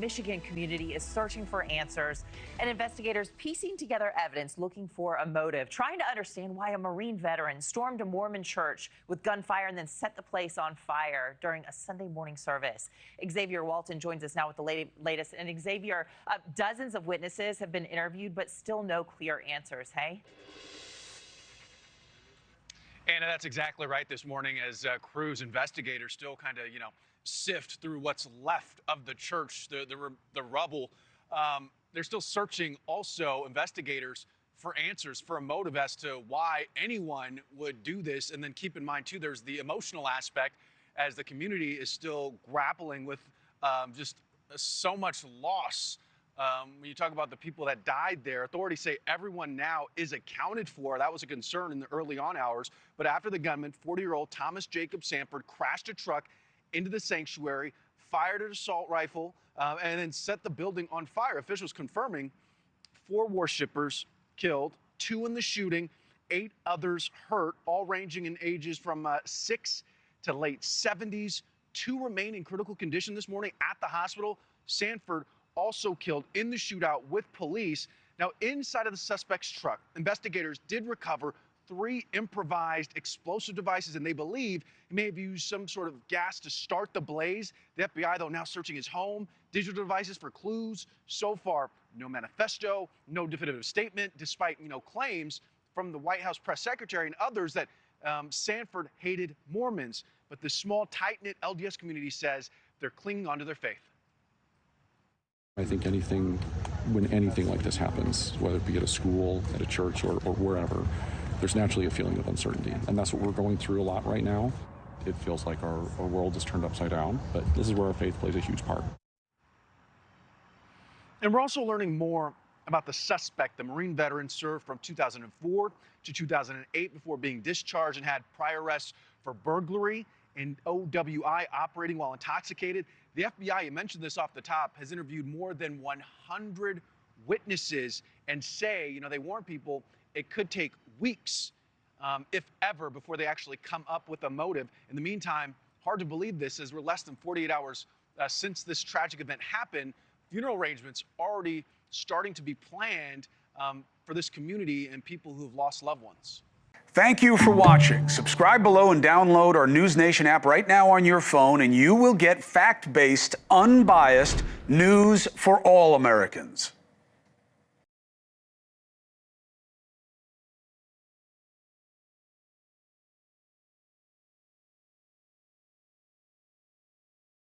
Michigan community is searching for answers, and investigators piecing together evidence looking for a motive, trying to understand why a Marine veteran stormed a Mormon church with gunfire and then set the place on fire during a Sunday morning service. Xavier Walton joins us now with the latest. And Xavier, dozens of witnesses have been interviewed, but still no clear answers, hey? Anna, that's exactly right this morning as crews, investigators still kind of, sift through what's left of the church, the rubble. They're still searching also, investigators, for answers, for a motive as to why anyone would do this. And then keep in mind, too, there's the emotional aspect as the community is still grappling with just so much loss. When you talk about the people that died there, authorities say everyone now is accounted for. That was a concern in the early on hours. But after the gunman, 40-year-old Thomas Jacob Sanford, crashed a truck into the sanctuary, fired an assault rifle, and then set the building on fire. Officials confirming 4 worshipers killed, 2 in the shooting, 8 others hurt, all ranging in ages from 6 to late 70s. 2 remain in critical condition this morning at the hospital. Sanford also killed in the shootout with police. Now, inside of the suspect's truck, investigators did recover 3 improvised explosive devices, and they believe he may have used some sort of gas to start the blaze. The FBI, though, now searching his home, digital devices for clues. So far, no manifesto, no definitive statement, despite, claims from the White House press secretary and others that Sanford hated Mormons. But the small, tight-knit LDS community says they're clinging onto their faith. I think when anything like this happens, whether it be at a school, at a church, or wherever, there's naturally a feeling of uncertainty. And that's what we're going through a lot right now. It feels like our world is turned upside down, but this is where our faith plays a huge part. And we're also learning more about the suspect. The Marine veteran served from 2004 to 2008 before being discharged and had prior arrests for burglary and OWI, operating while intoxicated. The FBI, you mentioned this off the top, has interviewed more than 100 witnesses and say, they warn people it could take weeks, if ever, before they actually come up with a motive. In the meantime, hard to believe this, as we're less than 48 hours since this tragic event happened. Funeral arrangements already starting to be planned for this community and people who have lost loved ones. Thank you for watching. Subscribe below and download our NewsNation app right now on your phone, and you will get fact-based, unbiased news for all Americans.